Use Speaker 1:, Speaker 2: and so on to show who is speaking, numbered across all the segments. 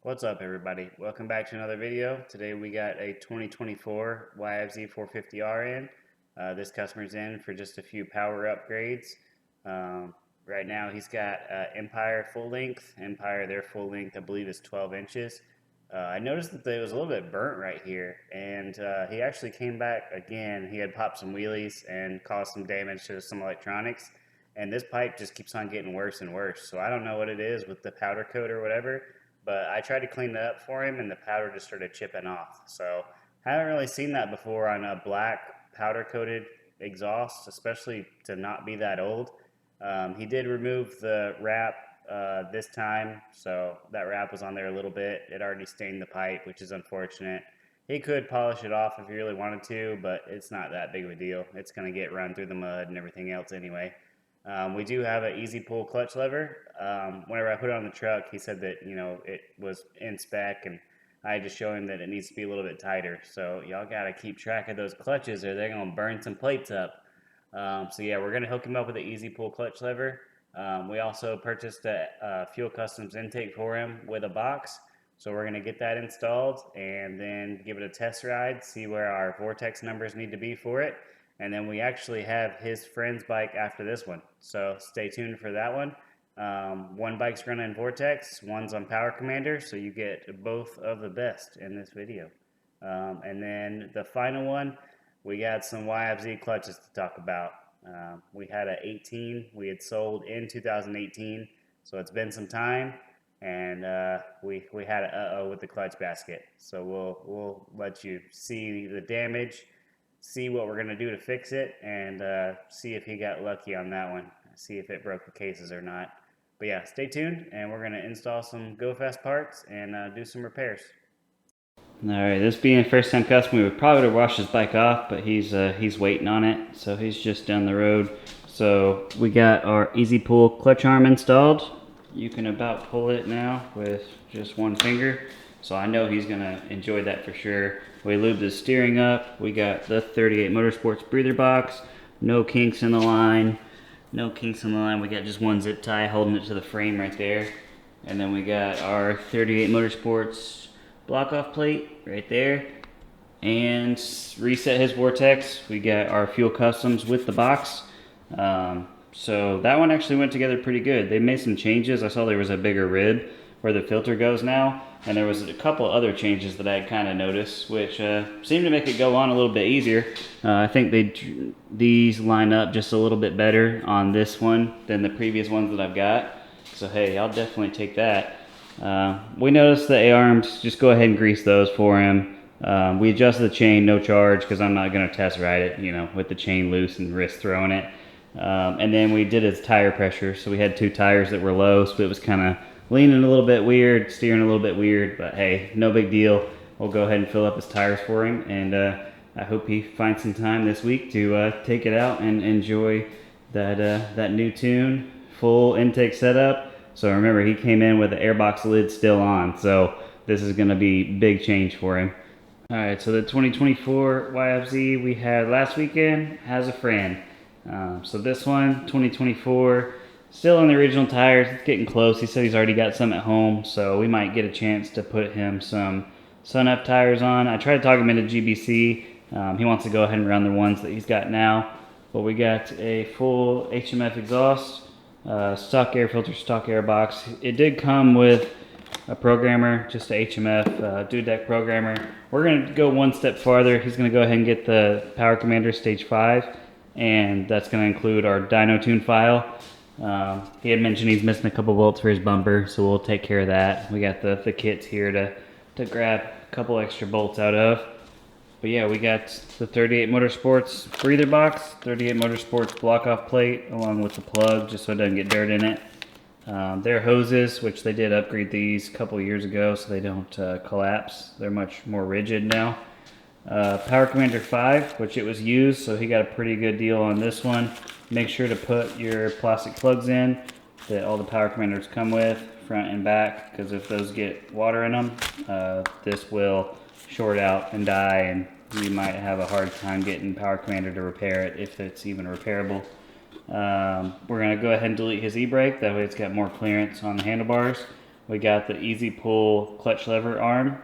Speaker 1: What's up, everybody? Welcome back to another video. Today we got a 2024 YFZ 450R in. This customer's in for just a few power upgrades. Um, right now he's got Empire full length. Empire, their full length, I believe, is 12 inches. I noticed that it was a little bit burnt right here, and he actually came back again. He had popped some wheelies and caused some damage to some electronics, and this pipe just keeps on getting worse and worse. So I don't know what it is with the powder coat or whatever, but I tried to clean it up for him and the powder just started chipping off. So I haven't really seen that before on a black powder coated exhaust, especially to not be that old. He did remove the wrap this time, so that wrap was on there a little bit. It already stained the pipe, which is unfortunate. He could polish it off if he really wanted to, but it's not that big of a deal. It's going to get run through the mud and everything else anyway. We do have an easy pull clutch lever. Whenever I put it on the truck, he said that it was in spec, and I just show him that it needs to be a little bit tighter. So y'all gotta keep track of those clutches, or they're gonna burn some plates up. So yeah, we're gonna hook him up with an easy pull clutch lever. We also purchased a Fuel Customs intake for him with a box. So we're gonna get that installed and then give it a test ride, see where our vortex numbers need to be for it. And then we actually have his friend's bike after this one. So stay tuned for that one. One bike's running Vortex, one's on Power Commander, so you get both of the best in this video. And then the final one, we got some YFZ clutches to talk about. We had an 18 we had sold in 2018, so it's been some time, and we had an uh-oh with the clutch basket. So we'll let you see the damage, see what we're going to do to fix it, and see if he got lucky on that one, see if it broke the cases or not. But yeah, stay tuned, and we're going to install some GoFast parts and do some repairs. Alright, this being a first time customer, we would probably wash his bike off, but he's waiting on it, so he's just down the road. So we got our easy pull clutch arm installed. You can about pull it now with just one finger. So I know he's gonna enjoy that for sure. We lubed the steering up. We got the 38 Motorsports breather box. No kinks in the line. No kinks in the line. We got just one zip tie holding it to the frame right there. And then we got our 38 Motorsports block off plate right there. And reset his vortex. We got our Fuel Customs with the box. So that one actually went together pretty good. They made some changes. I saw there was a bigger rib where the filter goes now, and there was a couple other changes that I had kind of noticed, which seemed to make it go on a little bit easier. I think these line up just a little bit better on this one than the previous ones that I've got. So hey, I'll definitely take that. We noticed the A-arms, just go ahead and grease those for him. We adjusted the chain, no charge, because I'm not going to test ride it, with the chain loose and risk throwing it. And then we did his tire pressure, so we had two tires that were low, so it was kind of leaning a little bit weird, steering a little bit weird, but hey, no big deal. We'll go ahead and fill up his tires for him, and I hope he finds some time this week to take it out and enjoy that new tune, full intake setup. So remember, he came in with the airbox lid still on, so this is going to be big change for him. Alright, so the 2024 YFZ we had last weekend has a friend. So this one, 2024, still on the original tires. It's getting close. He said he's already got some at home, so we might get a chance to put him some sun-up tires on. I tried to talk him into GBC. He wants to go ahead and run the ones that he's got now. But we got a full HMF exhaust, stock air filter, stock air box. It did come with a programmer, just a HMF Dudek programmer. We're going to go one step farther. He's going to go ahead and get the Power Commander Stage 5. And that's going to include our dyno tune file. He had mentioned he's missing a couple bolts for his bumper, so we'll take care of that. We got the kits here to grab a couple extra bolts out of. But yeah, we got the 38 Motorsports breather box, 38 Motorsports block off plate, along with the plug, just so it doesn't get dirt in it. Their hoses, which they did upgrade these a couple years ago so they don't collapse. They're much more rigid now. Power Commander 5, which it was used, so he got a pretty good deal on this one. Make sure to put your plastic plugs in that all the Power Commanders come with, front and back, because if those get water in them, this will short out and die, and you might have a hard time getting Power Commander to repair it, if it's even repairable. We're going to go ahead and delete his e-brake, that way it's got more clearance on the handlebars. we got the easy pull clutch lever arm.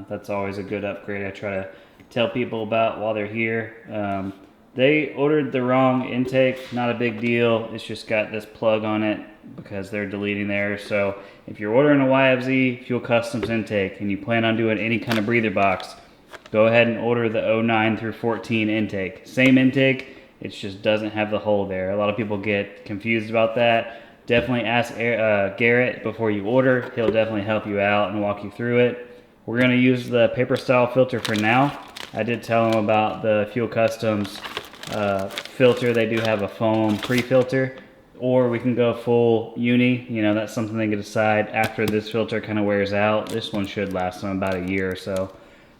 Speaker 1: That's always a good upgrade. I try to tell people about while they're here. They ordered the wrong intake, not a big deal. It's just got this plug on it because they're deleting theirs. So if you're ordering a YFZ Fuel Customs intake and you plan on doing any kind of breather box, go ahead and order the 09 through 14 intake. Same intake, it just doesn't have the hole there. A lot of people get confused about that. Definitely ask Garrett before you order. He'll definitely help you out and walk you through it. We're gonna use the paper style filter for now. I did tell him about the Fuel Customs filter. They do have a foam pre-filter, or we can go full uni. You know, that's something they can decide after this filter kind of wears out. This one should last them about a year or so.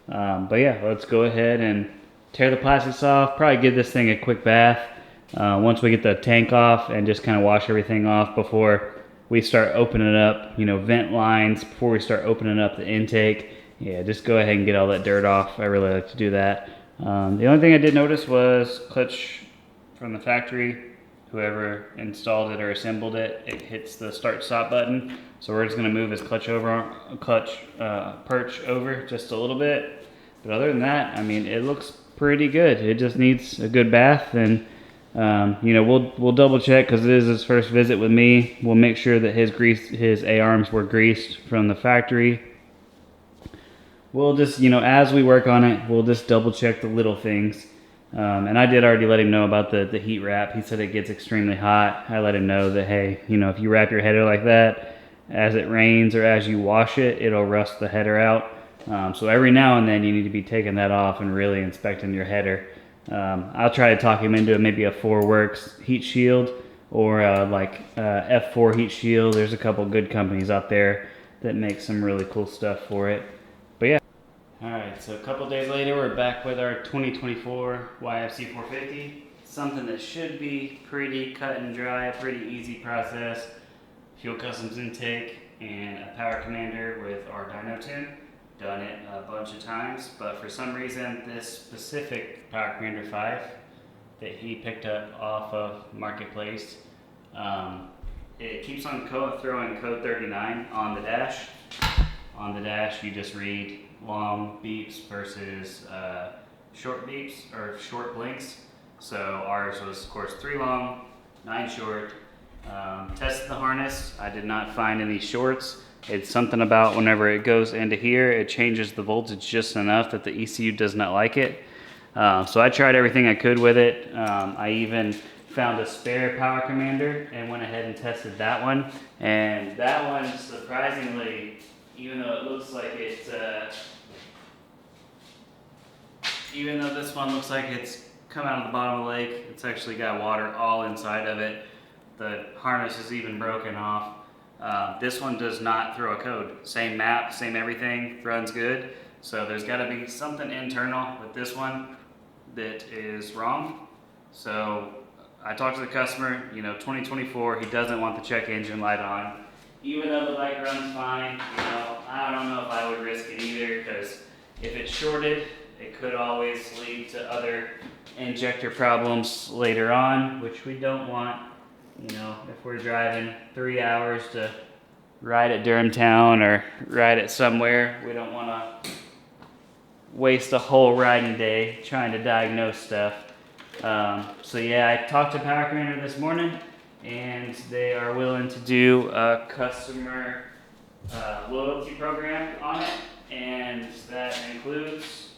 Speaker 1: But yeah, let's go ahead and tear the plastics off. Probably give this thing a quick bath once we get the tank off, and just kind of wash everything off before we start opening up, you know, vent lines, before we start opening up the intake. Yeah, just go ahead and get all that dirt off. I really like to do that. The only thing I did notice was clutch from the factory. Whoever installed it or assembled it, it hits the start stop button. So we're just gonna move his clutch perch over just a little bit. But other than that, I mean, it looks pretty good. It just needs a good bath, and you know, we'll double check because it is his first visit with me. We'll make sure that his A-arms were greased from the factory. We'll just, you know, as we work on it, we'll just double check the little things. And I did already let him know about the heat wrap. He said it gets extremely hot. I let him know that, hey, you know, if you wrap your header like that, as it rains or as you wash it, it'll rust the header out. So every now and then you need to be taking that off and really inspecting your header. I'll try to talk him into maybe a 4Works heat shield, or like F4 heat shield. There's a couple good companies out there that make some really cool stuff for it. But yeah. Alright, so a couple days later, we're back with our 2024 YFZ 450. Something that should be pretty cut and dry, a pretty easy process. Fuel Customs intake and a power commander with our dyno tune. Done it a bunch of times, but for some reason this specific power commander 5 that he picked up off of Marketplace, it keeps on throwing code 39 on the dash. On the dash you just read long beeps versus short beeps, or short blinks. So ours was, of course, 3 long, 9 short. Tested the harness. I did not find any shorts. It's something about whenever it goes into here, it changes the voltage just enough that the ECU does not like it. So I tried everything I could with it. I even found a spare power commander and went ahead and tested that one. And that one, surprisingly, even though it looks like it's, even though this one looks like it's come out of the bottom of the lake, it's actually got water all inside of it. The harness is even broken off. This one does not throw a code. Same map, same everything, runs good. So there's got to be something internal with this one that is wrong. So I talked to the customer, you know, 2024, he doesn't want the check engine light on. Even though the bike runs fine, you know, I don't know if I would risk it either, because if it's shorted, it could always lead to other injector problems later on, which we don't want. You know, if we're driving 3 hours to ride at Durham Town or ride it somewhere, we don't want to waste a whole riding day trying to diagnose stuff. So yeah, I talked to Power Commander this morning, and they are willing to do a customer loyalty program on it, and that includes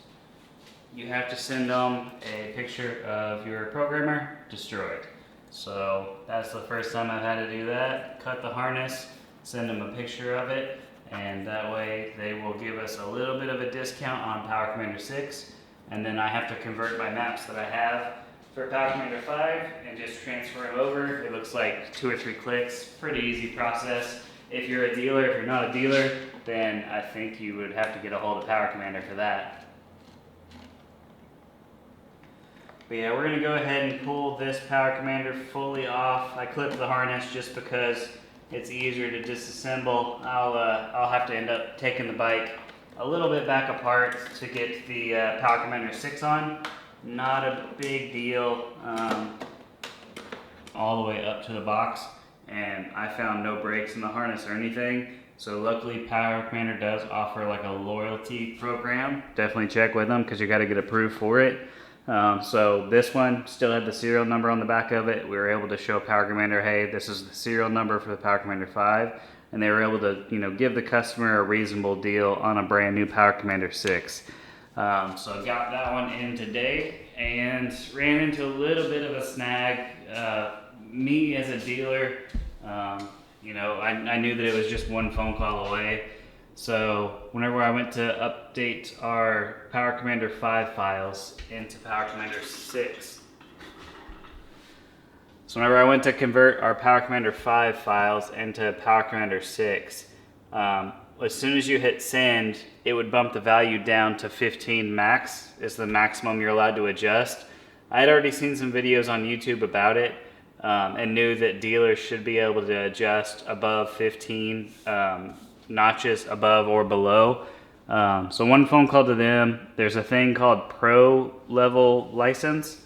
Speaker 1: you have to send them a picture of your programmer destroyed. So that's the first time I've had to do that. Cut the harness, send them a picture of it, and that way they will give us a little bit of a discount on Power Commander 6, and then I have to convert my maps that I have for Power Commander 5 and just transfer them over. It looks like 2 or 3 clicks. Pretty easy process. If you're a dealer, if you're not a dealer, then I think you would have to get a hold of Power Commander for that. But yeah, we're going to go ahead and pull this Power Commander fully off. I clipped the harness just because it's easier to disassemble. I'll have to end up taking the bike a little bit back apart to get the Power Commander 6 on. Not a big deal, all the way up to the box, and I found no breaks in the harness or anything. So luckily Power Commander does offer like a loyalty program. Definitely check with them because you got to get approved for it. So this one still had the serial number on the back of it. We were able to show Power Commander, hey, this is the serial number for the Power Commander 5. And they were able to, give the customer a reasonable deal on a brand new Power Commander 6. So I got that one in today and ran into a little bit of a snag. Me as a dealer, I knew that it was just one phone call away. So whenever I went to update our Power Commander 5 files into Power Commander 6, so whenever I went to convert our Power Commander 5 files into Power Commander 6, as soon as you hit send, it would bump the value down to 15 max is the maximum you're allowed to adjust. I had already seen some videos on YouTube about it and knew that dealers should be able to adjust above 15 notches above or below. So one phone call to them. There's a thing called pro level license.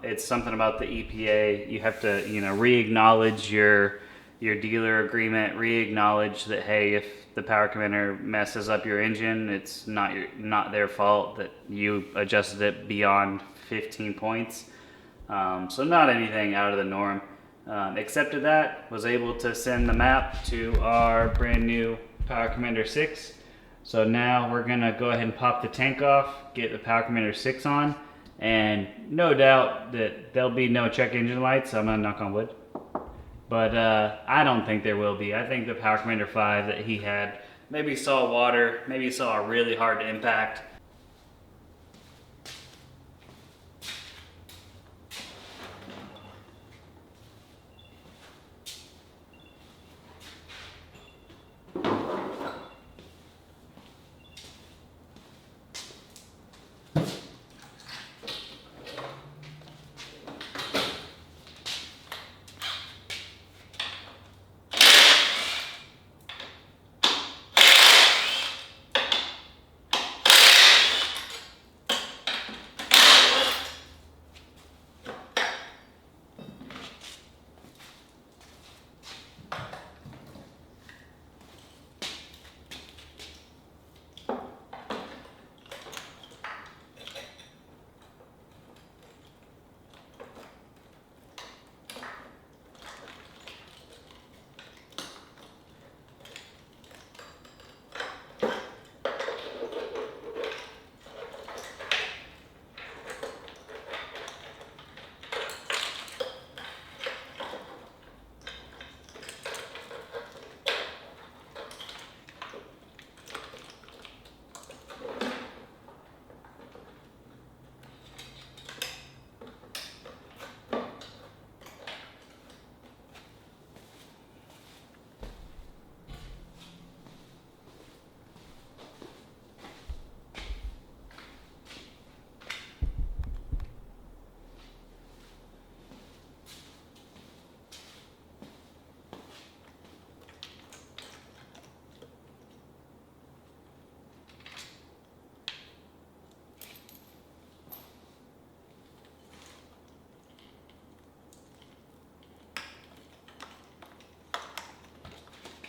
Speaker 1: It's something about the EPA. You have to, re-acknowledge your dealer agreement, re-acknowledge that, hey, if the Power Commander messes up your engine, it's not their fault that you adjusted it beyond 15 points. So not anything out of the norm. Accepted that, was able to send the map to our brand new Power Commander 6. So now we're gonna go ahead and pop the tank off, get the Power Commander 6 on, and no doubt that there'll be no check engine lights. I'm gonna knock on wood. But I don't think there will be. I think the Power Commander 5 that he had maybe saw water, maybe saw a really hard impact.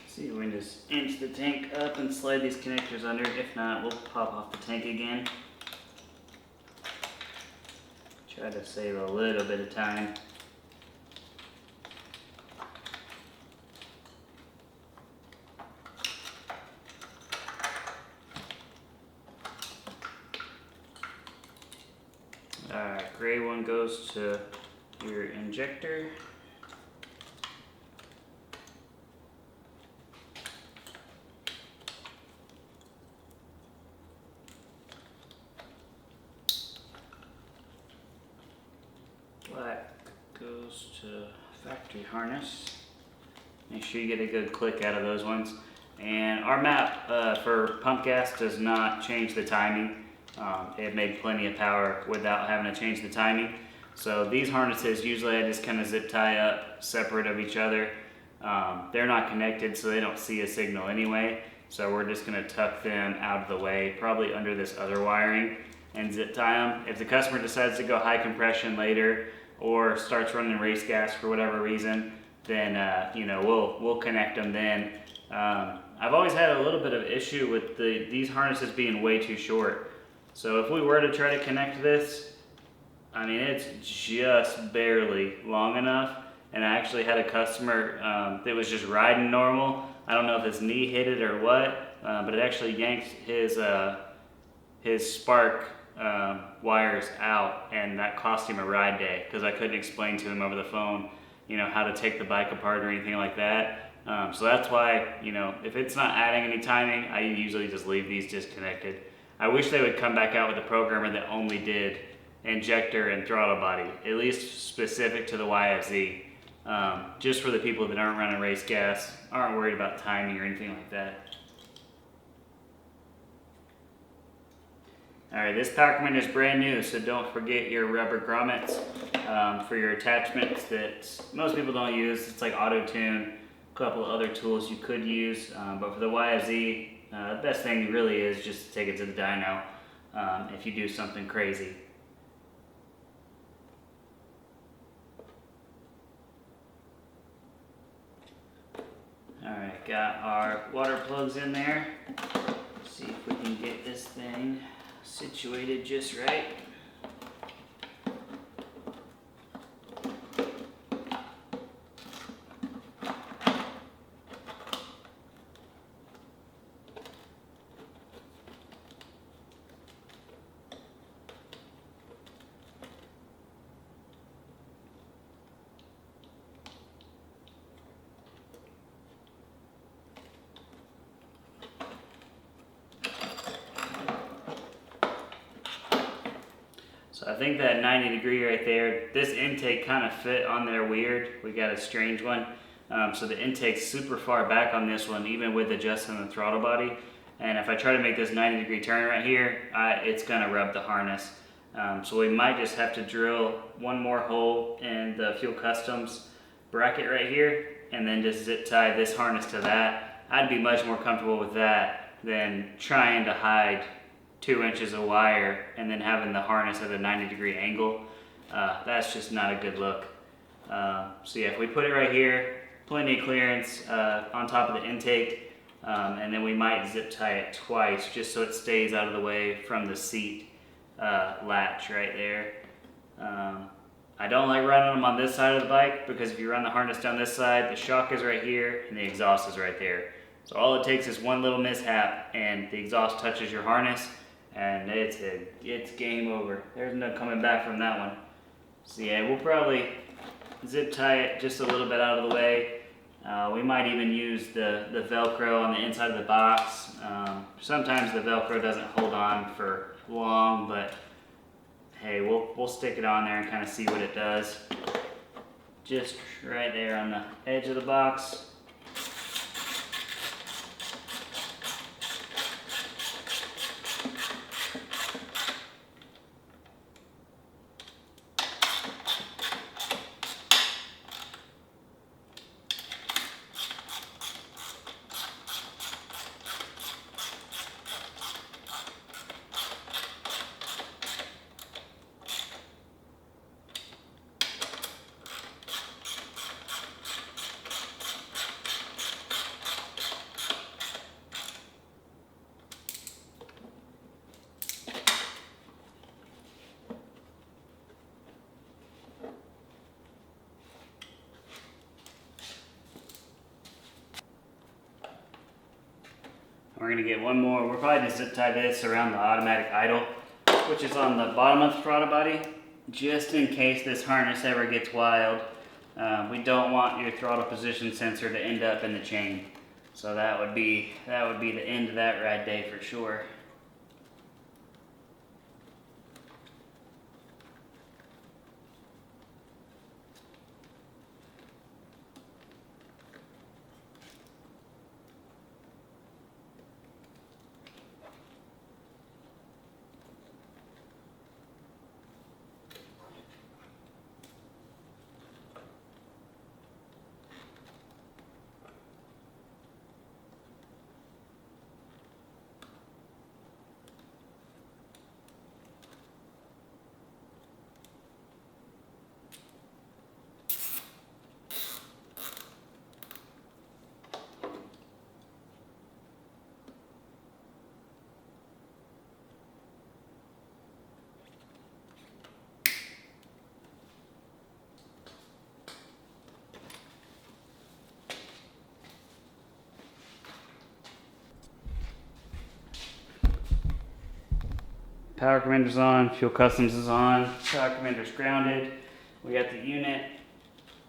Speaker 1: See, we can just inch the tank up and slide these connectors under. If not, we'll pop off the tank again. Try to save a little bit of time. Alright, gray one goes to your injector. Black goes to factory harness. Make sure you get a good click out of those ones. And our map for pump gas does not change the timing. It made plenty of power without having to change the timing. So these harnesses, usually I just kind of zip tie up separate of each other. They're not connected, so they don't see a signal anyway. So we're just gonna tuck them out of the way, probably under this other wiring, and zip tie them. If the customer decides to go high compression later or starts running race gas for whatever reason, then we'll connect them then. I've always had a little bit of issue with these harnesses being way too short. So if we were to try to connect this, I mean, it's just barely long enough. And I actually had a customer that was just riding normal. I don't know if his knee hit it or what, but it actually yanked his spark wires out, and that cost him a ride day because I couldn't explain to him over the phone, how to take the bike apart or anything like that. So that's why, if it's not adding any timing, I usually just leave these disconnected. I wish they would come back out with a programmer that only did injector and throttle body, at least specific to the YFZ. Just for the people that aren't running race gas, aren't worried about timing or anything like that. Alright, this power commander is brand new, so don't forget your rubber grommets for your attachments that most people don't use. It's like auto tune, a couple of other tools you could use, but for the YFZ, the best thing really is just to take it to the dyno if you do something crazy. Alright, got our water plugs in there. Let's see if we can get this thing situated just right. So I think that 90 degree right there, this intake kind of fit on there weird. We got a strange one. So the intake's super far back on this one, even with adjusting the throttle body. And if I try to make this 90 degree turn right here, it's gonna rub the harness. So we might just have to drill one more hole in the Fuel Customs bracket right here, and then just zip tie this harness to that. I'd be much more comfortable with that than trying to hide 2 inches of wire and then having the harness at a 90 degree angle. That's just not a good look. So yeah, if we put it right here, plenty of clearance on top of the intake, and then we might zip tie it twice just so it stays out of the way from the seat latch right there. I don't like running them on this side of the bike because if you run the harness down this side, the shock is right here and the exhaust is right there. So all it takes is one little mishap and the exhaust touches your harness, and it's game over. There's no coming back from that one. So yeah, we'll probably zip tie it just a little bit out of the way. We might even use the Velcro on the inside of the box. Sometimes the Velcro doesn't hold on for long, but hey, we'll stick it on there and kind of see what it does. Just right there on the edge of the box. We're going to get one more. We're probably just zip tie this around the automatic idle, which is on the bottom of the throttle body, just in case this harness ever gets wild. We don't want your throttle position sensor to end up in the chain. So that would be the end of that ride day for sure. Power commander's on, fuel customs is on, power commander's grounded. We got the unit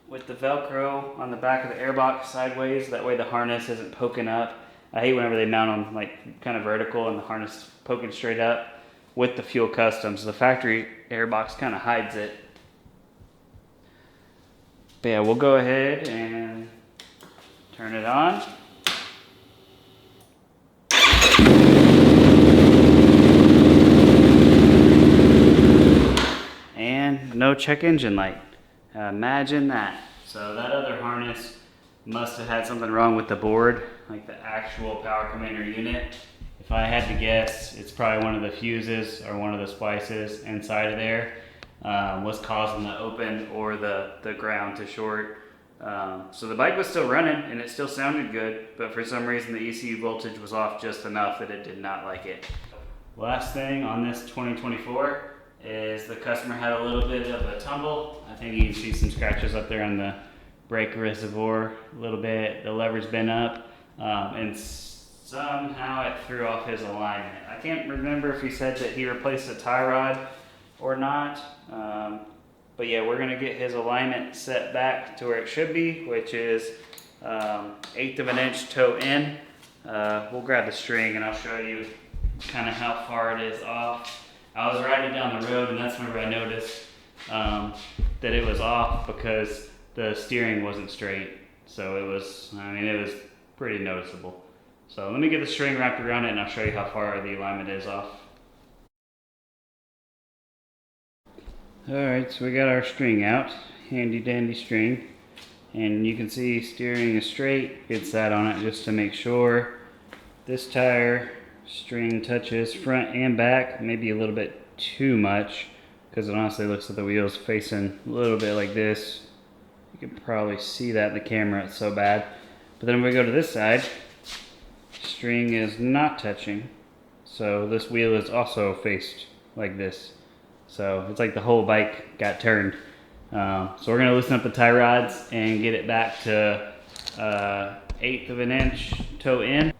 Speaker 1: with the Velcro on the back of the airbox sideways, that way the harness isn't poking up. I hate whenever they mount them like kind of vertical and the harness poking straight up with the fuel customs. The factory airbox kind of hides it. But yeah, we'll go ahead and turn it on. And no check engine light. Imagine that. So that other harness must have had something wrong with the board, like the actual power commander unit. If I had to guess, it's probably one of the fuses or one of the splices inside of there was causing the open or the ground to short. So the bike was still running and it still sounded good, but for some reason the ECU voltage was off just enough that it did not like it. Last thing on this 2024 is the customer had a little bit of a tumble. I think you can see some scratches up there on the brake reservoir a little bit. The lever's been up and somehow it threw off his alignment. I can't remember if he said that he replaced the tie rod or not. But yeah, we're gonna get his alignment set back to where it should be, which is 1/8 of an inch toe in. We'll grab the string and I'll show you kind of how far it is off. I was riding down the road and that's whenever I noticed that it was off because the steering wasn't straight. So it was pretty noticeable. So let me get the string wrapped around it and I'll show you how far the alignment is off. Alright, so we got our string out, handy dandy string, and you can see steering is straight. Get that on it just to make sure. This tire string touches front and back, maybe a little bit too much because it honestly looks like the wheels facing a little bit like this. You can probably see that in the camera, it's so bad. But then when we go to this side, string is not touching, so this wheel is also faced like this. So it's like the whole bike got turned. So we're gonna loosen up the tie rods and get it back to 1/8 of an inch toe in.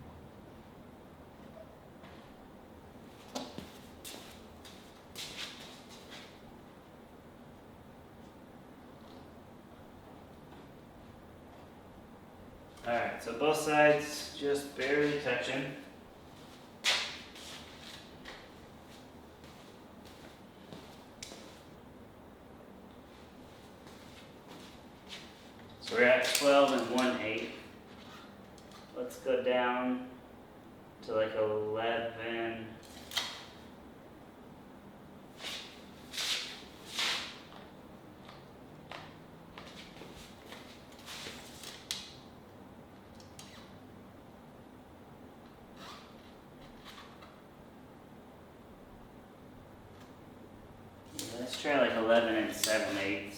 Speaker 1: Alright, so both sides just barely touching. So we're at 12 and 1/8. Let's go down to like 11. Let's try like 11 and 7/8.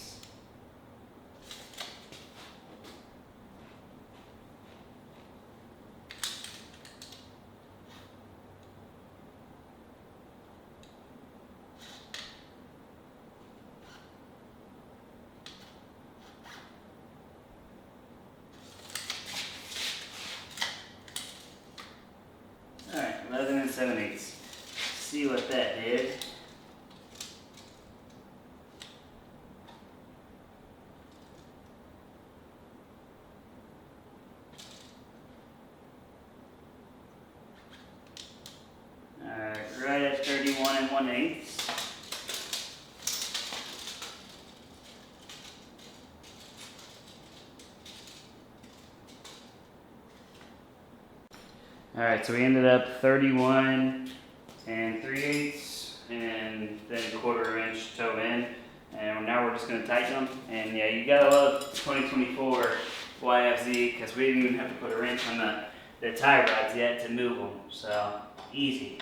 Speaker 1: Alright, 11 and 7/8. See what that did. Right at 31 and 1/8. Alright, so we ended up 31 and 3/8 and then 1/4 inch toe in. And now we're just going to tighten them. And yeah, you gotta love 2024 YFZ because we didn't even have to put a wrench on the tie rods yet to move them. So, easy.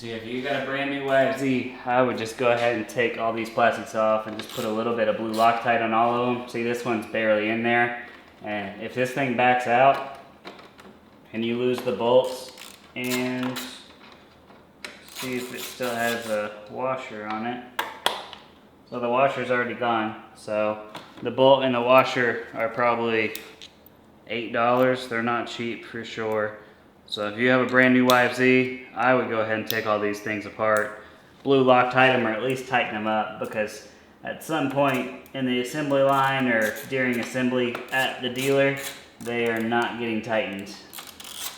Speaker 1: See, if you got a brand new YFZ, I would just go ahead and take all these plastics off and just put a little bit of blue Loctite on all of them. See, this one's barely in there. And if this thing backs out and you lose the bolts, and see if it still has a washer on it. So the washer's already gone. So the bolt and the washer are probably $8. They're not cheap for sure. So if you have a brand new YFZ, I would go ahead and take all these things apart, blue Loctite them, or at least tighten them up, because at some point in the assembly line or during assembly at the dealer, they are not getting tightened.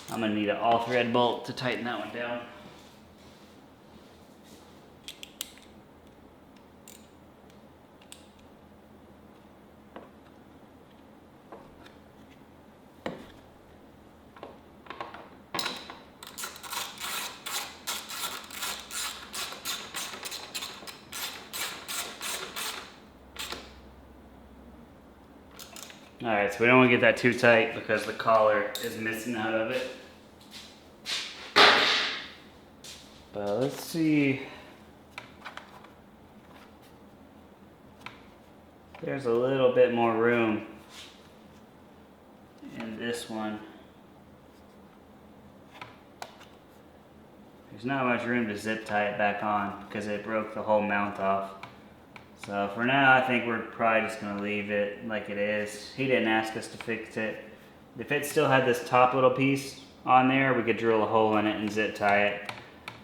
Speaker 1: I'm gonna need an all thread bolt to tighten that one down. Alright, so we don't want to get that too tight because the collar is missing out of it. But let's see. There's a little bit more room in this one. There's not much room to zip tie it back on because it broke the whole mount off. So for now, I think we're probably just going to leave it like it is. He didn't ask us to fix it. If it still had this top little piece on there, we could drill a hole in it and zip tie it.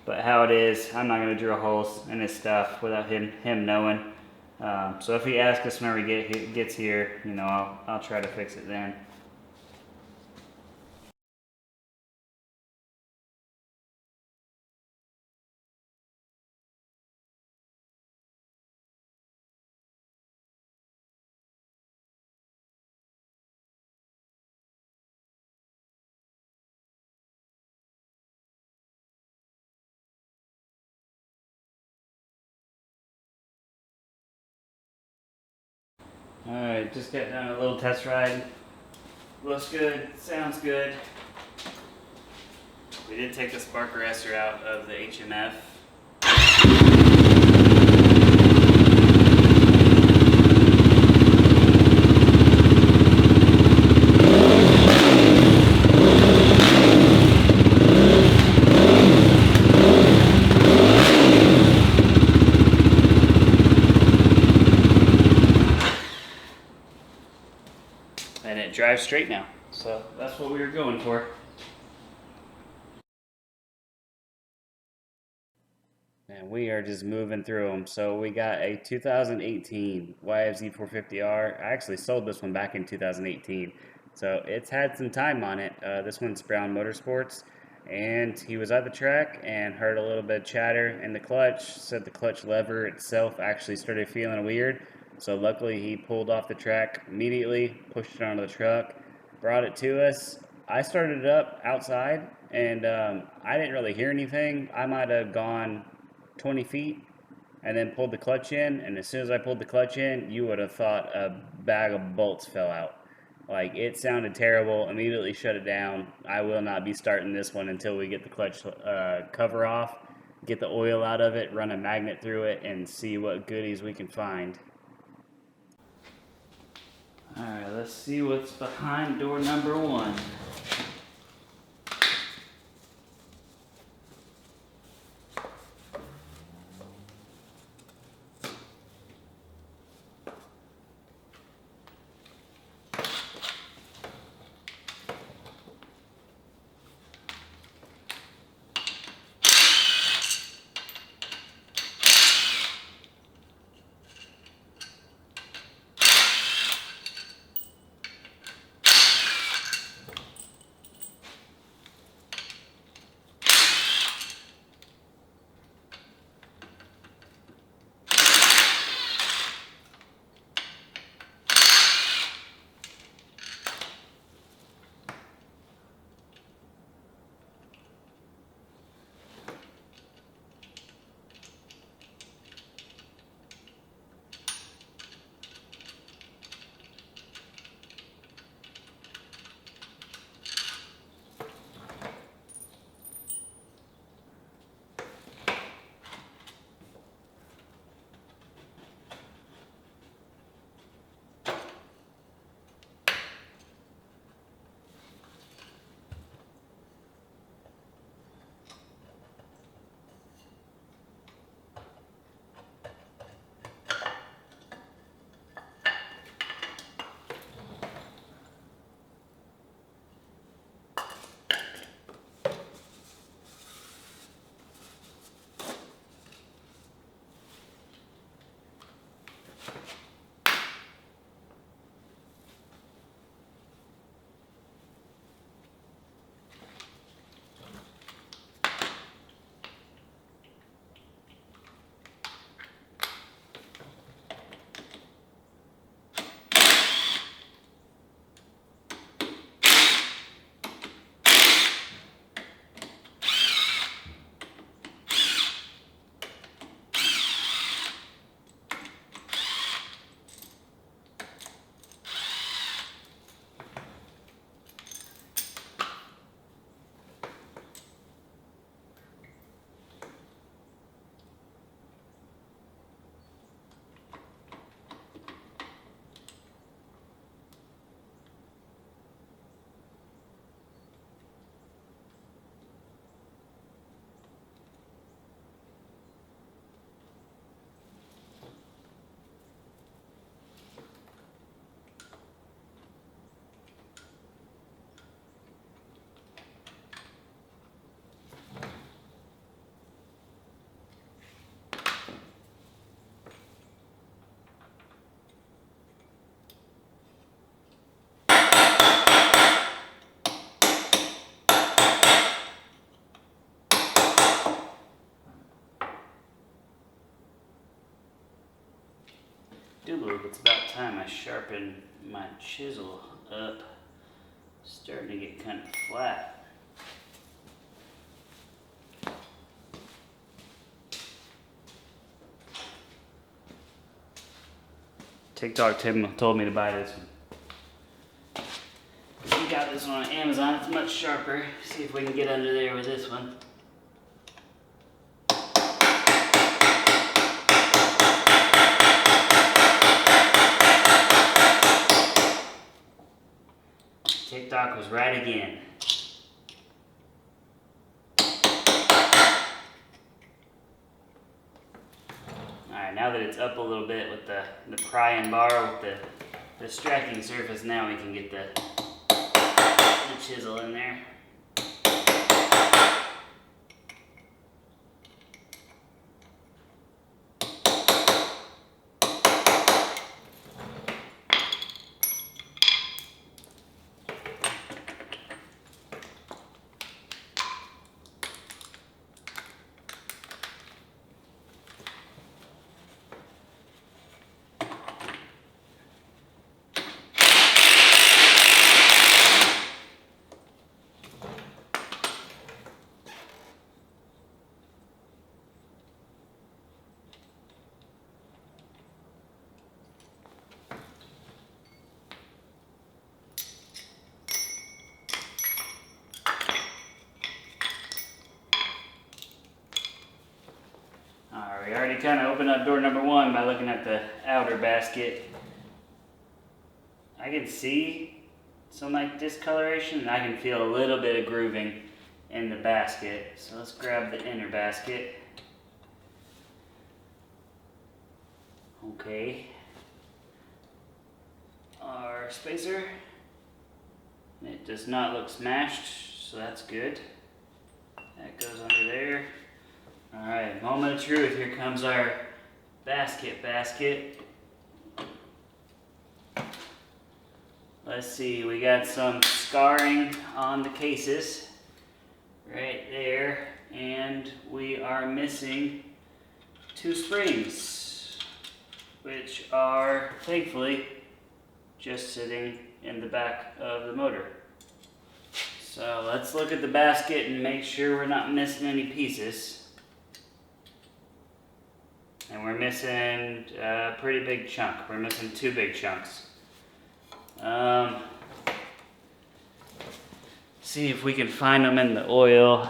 Speaker 1: But how it is, I'm not going to drill holes in his stuff without him knowing. So if he asks us when he gets here, you know, I'll try to fix it then. Alright, just got done a little test ride. Looks good, sounds good. We did take the spark arrestor out of the HMF. And it drives straight now. So that's what we were going for. And we are just moving through them. So we got a 2018 YFZ 450R. I actually sold this one back in 2018. So it's had some time on it. This one's Brown Motorsports. And he was at the track and heard a little bit of chatter in the clutch. Said the clutch lever itself actually started feeling weird. So luckily he pulled off the track immediately, pushed it onto the truck, brought it to us. I started it up outside and I didn't really hear anything. I might have gone 20 feet and then pulled the clutch in, and as soon as I pulled the clutch in, you would have thought a bag of bolts fell out. Like, it sounded terrible. Immediately shut it down. I will not be starting this one until we get the clutch cover off, get the oil out of it, run a magnet through it, and see what goodies we can find. Alright, let's see what's behind door number 1. do believe it's about time I sharpen my chisel up. It's starting to get kind of flat. TikTok Tim told me to buy this one. We got this one on Amazon. It's much sharper. See if we can get under there with this one. TikTok was right again. Alright, now that it's up a little bit with the prying bar with the striking surface, now we can get the chisel in there. We already kind of opened up door number one by looking at the outer basket. I can see some like discoloration, and I can feel a little bit of grooving in the basket. So let's grab the inner basket. Okay. Our spacer. It does not look smashed, so that's good. That goes under there. Alright, moment of truth. Here comes our basket. Let's see, we got some scarring on the cases right there, and we are missing 2 springs, which are thankfully just sitting in the back of the motor. So let's look at the basket and make sure we're not missing any pieces. And we're missing a pretty big chunk. We're missing 2 big chunks. See if we can find them in the oil.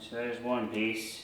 Speaker 1: So there's one piece.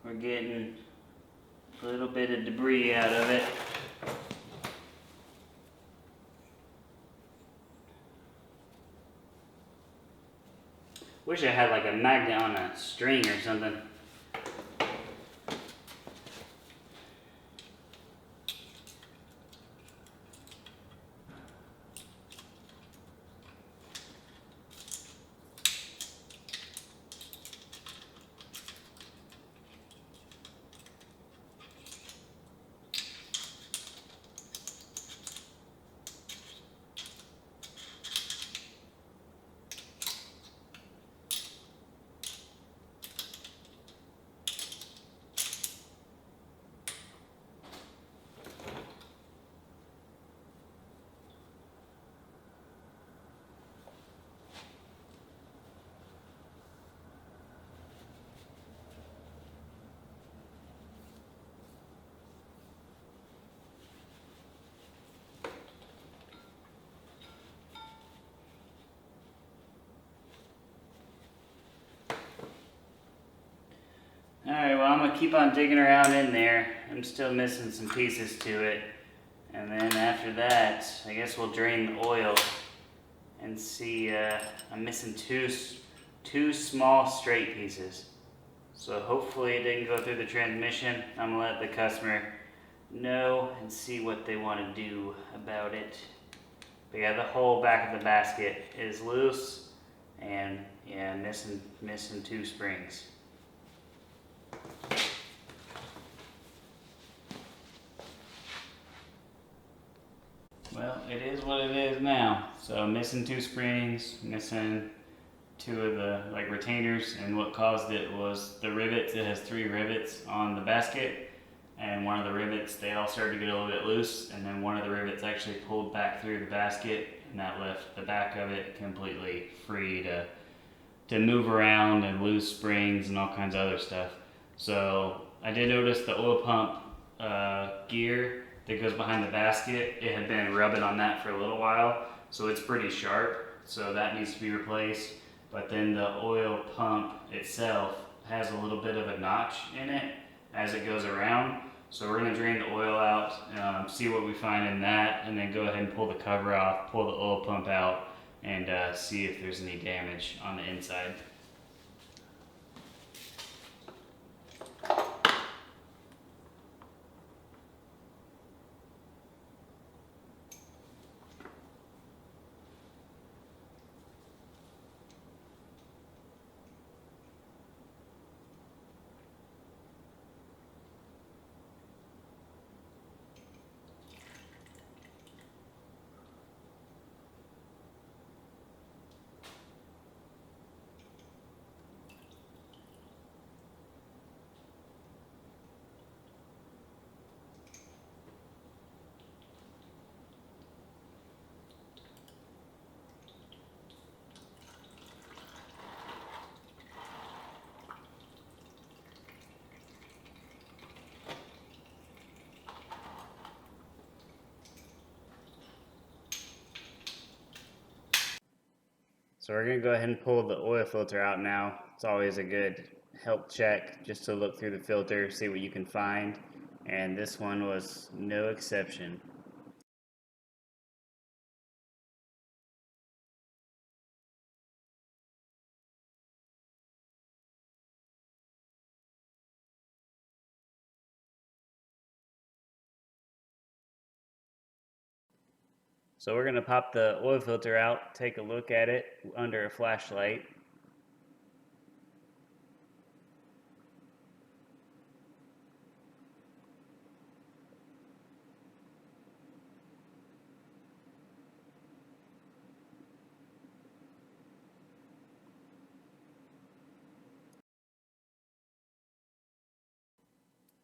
Speaker 1: We're getting a little bit of debris out of it. Wish I had like a magnet on a string or something. I'm gonna keep on digging around in there. I'm still missing some pieces to it. And then after that, I guess we'll drain the oil and see. I'm missing two small straight pieces. So hopefully it didn't go through the transmission. I'm gonna let the customer know and see what they want to do about it. But yeah, the whole back of the basket is loose, and yeah, missing two springs. Well, it is what it is now. So missing two springs, missing two of the retainers, and what caused it was the rivets. It has 3 rivets on the basket, and one of the rivets, they all started to get a little bit loose, and then one of the rivets actually pulled back through the basket, and that left the back of it completely free to move around and lose springs and all kinds of other stuff. So I did notice the oil pump gear that goes behind the basket, it had been rubbing on that for a little while, so it's pretty sharp, so that needs to be replaced. But then the oil pump itself has a little bit of a notch in it as it goes around, so we're going to drain the oil out, see what we find in that, and then go ahead and pull the cover off, pull the oil pump out, and see if there's any damage on the inside. So we're going to go ahead and pull the oil filter out now. It's always a good help check just to look through the filter, see what you can find. And this one was no exception. So we're going to pop the oil filter out, take a look at it under a flashlight.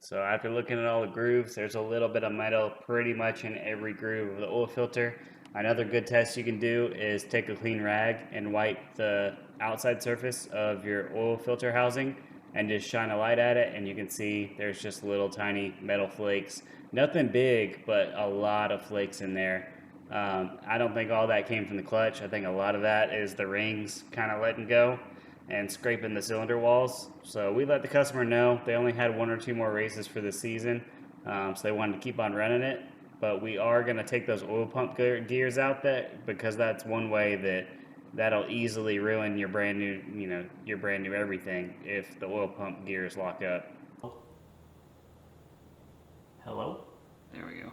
Speaker 1: So after looking at all the grooves, there's a little bit of metal pretty much in every groove of the oil filter. Another good test you can do is take a clean rag and wipe the outside surface of your oil filter housing and just shine a light at it, and you can see there's just little tiny metal flakes. Nothing big, but a lot of flakes in there. I don't think all that came from the clutch. I think a lot of that is the rings kind of letting go and scraping the cylinder walls. So we let the customer know they only had 1 or 2 more races for the season, so they wanted to keep on running it. But we are going to take those oil pump gears out, because that's one way that'll easily ruin your brand new, your brand new everything if the oil pump gears lock up. Hello? There we go.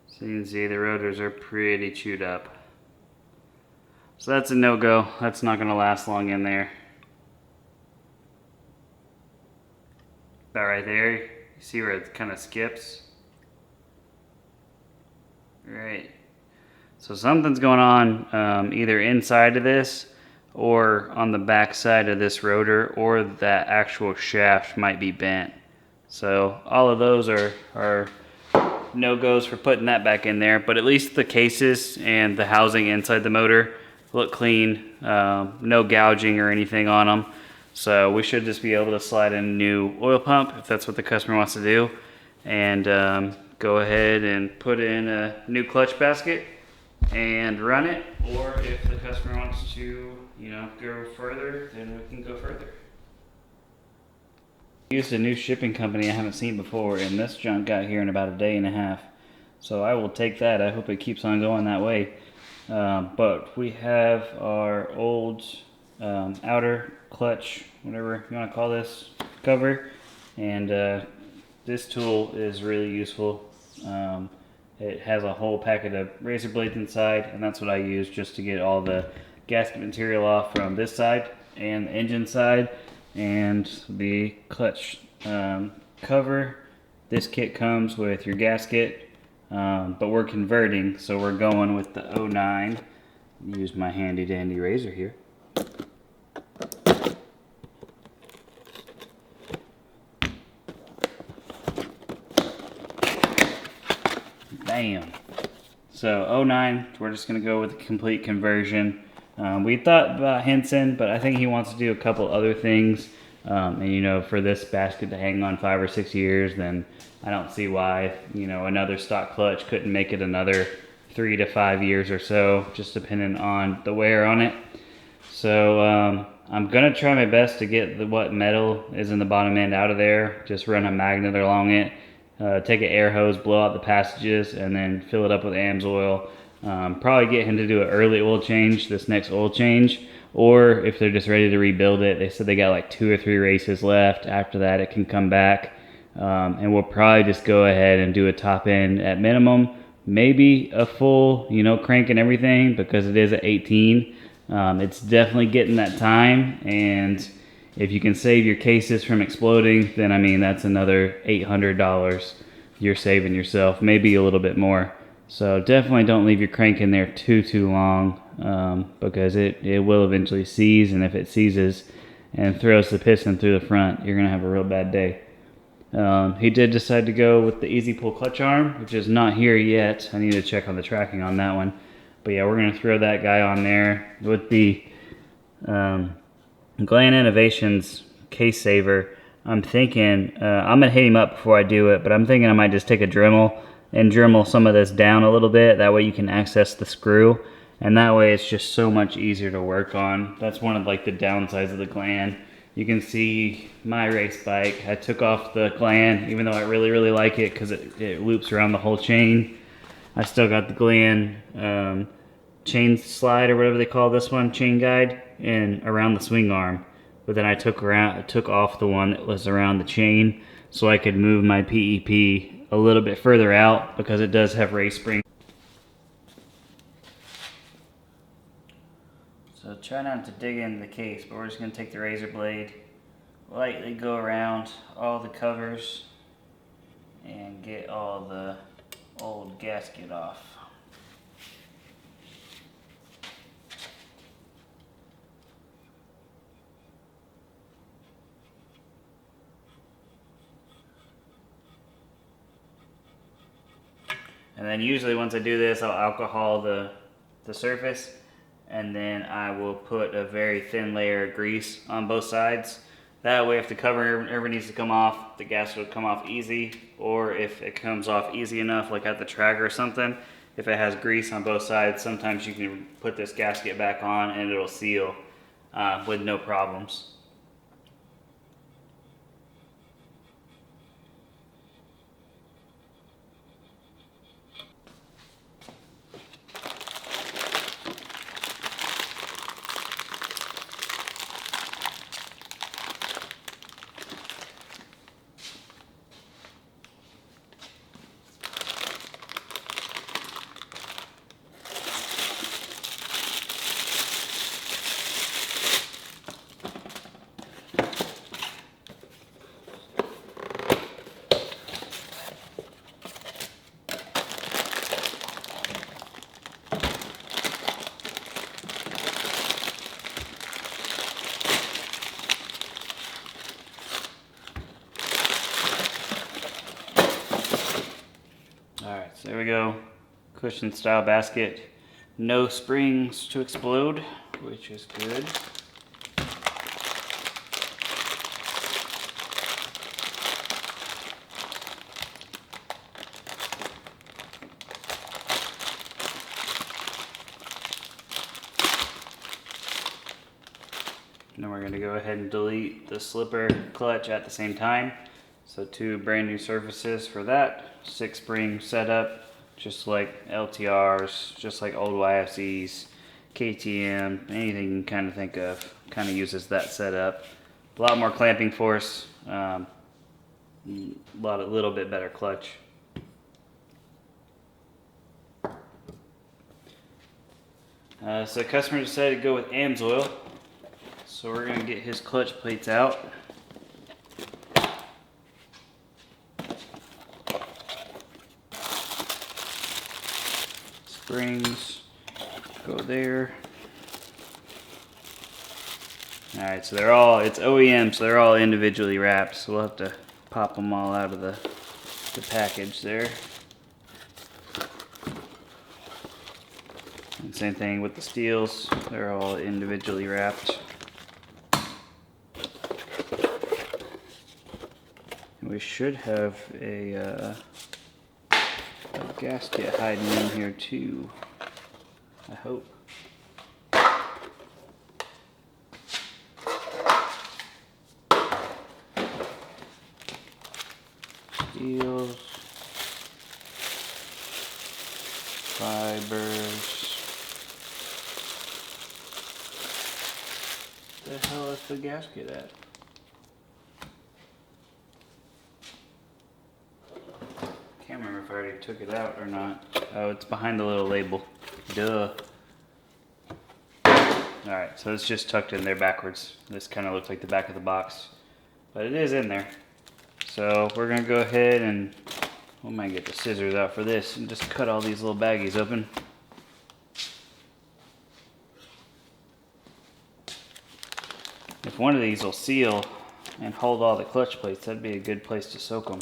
Speaker 1: So you can see the rotors are pretty chewed up. So that's a no-go. That's not going to last long in there. About right there, you see where it kind of skips? Right. So something's going on either inside of this or on the back side of this rotor, or that actual shaft might be bent. So all of those are no-goes for putting that back in there, but at least the cases and the housing inside the motor look clean, no gouging or anything on them. So we should just be able to slide in a new oil pump if that's what the customer wants to do, and go ahead and put in a new clutch basket and run it, or if the customer wants to go further, then we can go further. I used a new shipping company I haven't seen before, and this junk got here in about a day and a half. So I will take that. I hope it keeps on going that way. But we have our old outer clutch, whatever you want to call this, cover. And this tool is really useful. It has a whole packet of razor blades inside, and that's what I use just to get all the gasket material off from this side and the engine side. And the clutch cover. This kit comes with your gasket, but we're converting, so we're going with the 09. Use my handy dandy razor here. Bam. So 09, we're just going to go with a complete conversion. We thought about Henson, but I think he wants to do a couple other things. And for this basket to hang on 5 or 6 years, then I don't see why, another stock clutch couldn't make it another 3 to 5 years or so, just depending on the wear on it. So I'm gonna try my best to get what metal is in the bottom end out of there. Just run a magnet along it, take an air hose, blow out the passages, and then fill it up with AMS-oil. Probably get him to do an early oil change, this next oil change, or if they're just ready to rebuild it, they said they got like 2 or 3 races left. After that, it can come back, and we'll probably just go ahead and do a top end at minimum, maybe a full, crank and everything, because it is at 18. It's definitely getting that time, and if you can save your cases from exploding, then I mean that's another $800 you're saving yourself, maybe a little bit more. So definitely don't leave your crank in there too long, because it will eventually seize, and if it seizes and throws the piston through the front, you're gonna have a real bad day. He did decide to go with the easy pull clutch arm, which is not here yet. I need to check on the tracking on that one. But yeah, we're gonna throw that guy on there with the Glen Innovations case saver. I'm thinking I'm gonna hit him up before I do it, but I'm thinking I might just take a Dremel and Dremel some of this down a little bit. That way you can access the screw, and that way it's just so much easier to work on. That's one of like the downsides of the Glen. You can see my race bike. I took off the Glen, even though I really like it because it loops around the whole chain. I still got the Glen chain slide, or whatever they call this one, chain guide, and around the swing arm. But then I took off the one that was around the chain so I could move my PEP a little bit further out, because it does have race spring. So try not to dig into the case, but we're just going to take the razor blade, lightly go around all the covers, and get all the old gasket off. And then usually once I do this, I'll alcohol the surface, and then I will put a very thin layer of grease on both sides. That way if the cover ever needs to come off, the gasket will come off easy, or if it comes off easy enough, like at the track or something, if it has grease on both sides, sometimes you can put this gasket back on and it'll seal with no problems. Alright, so there we go. Cushion style basket. No springs to explode, which is good. then we're going to go ahead and delete the slipper clutch at the same time. So 2 brand new surfaces for that. 6-spring setup, just like LTRs, just like old YFZs, KTM, anything you can kind of think of, kind of uses that setup. A lot more clamping force, little bit better clutch. So the customer decided to go with AMSOIL, so we're going to get his clutch plates out. Springs go there. Alright, so they're all, it's OEM, so they're all individually wrapped, so we'll have to pop them all out of the package there. And same thing with the steels, they're all individually wrapped. And we should have a gasket hiding in here too, I hope. Steels, fibers. Where the hell is the gasket at? Can't remember if I already took it out or not. Oh, it's behind the little label. Duh. Alright, so it's just tucked in there backwards. This kind of looks like the back of the box, but it is in there. So we're going to go ahead and we might get the scissors out for this and just cut all these little baggies open. If one of these will seal and hold all the clutch plates, that'd be a good place to soak them.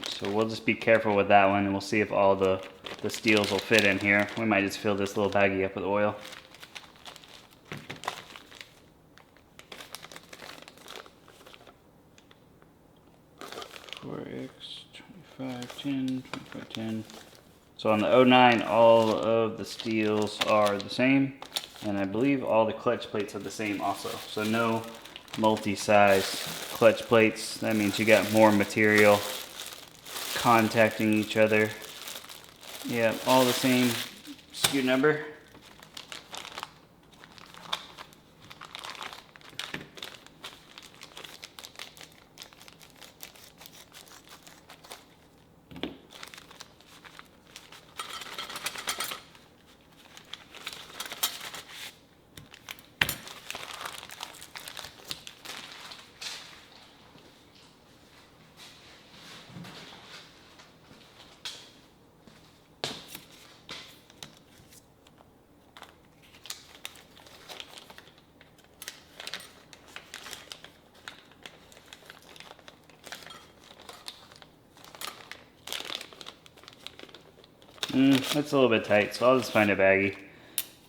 Speaker 1: So we'll just be careful with that one and we'll see if all the steels will fit in here. We might just fill this little baggie up with oil. X 2510, 2510. So on the 09, all of the steels are the same, and I believe all the clutch plates are the same also. So no multi-size clutch plates. That means you got more material contacting each other. Yeah, all the same SKU number. That's a little bit tight, so I'll just find a baggie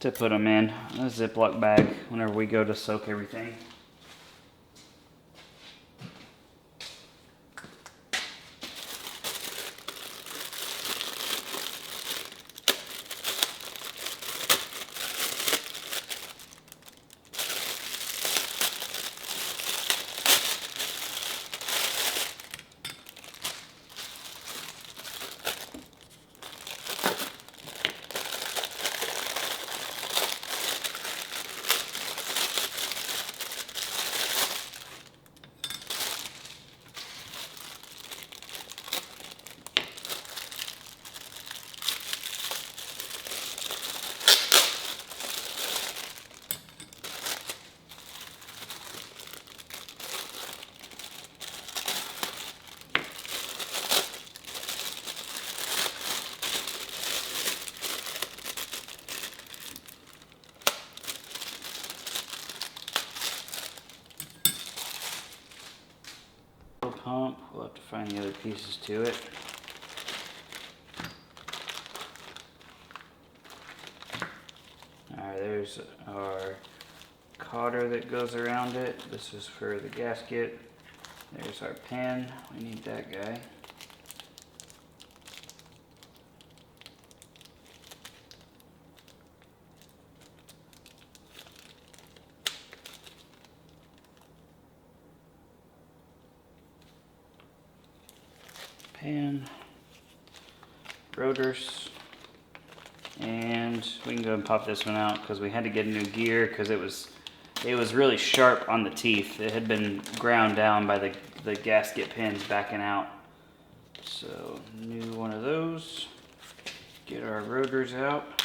Speaker 1: to put them in. A Ziploc bag whenever we go to soak everything. Pump. We'll have to find the other pieces to it. Alright, there's our cotter that goes around it. This is for the gasket. There's our pin. We need that guy. pan, rotors, and we can go and pop this one out because we had to get a new gear because it was really sharp on the teeth. It had been ground down by the gasket pins backing out. So new one of those. Get our rotors out.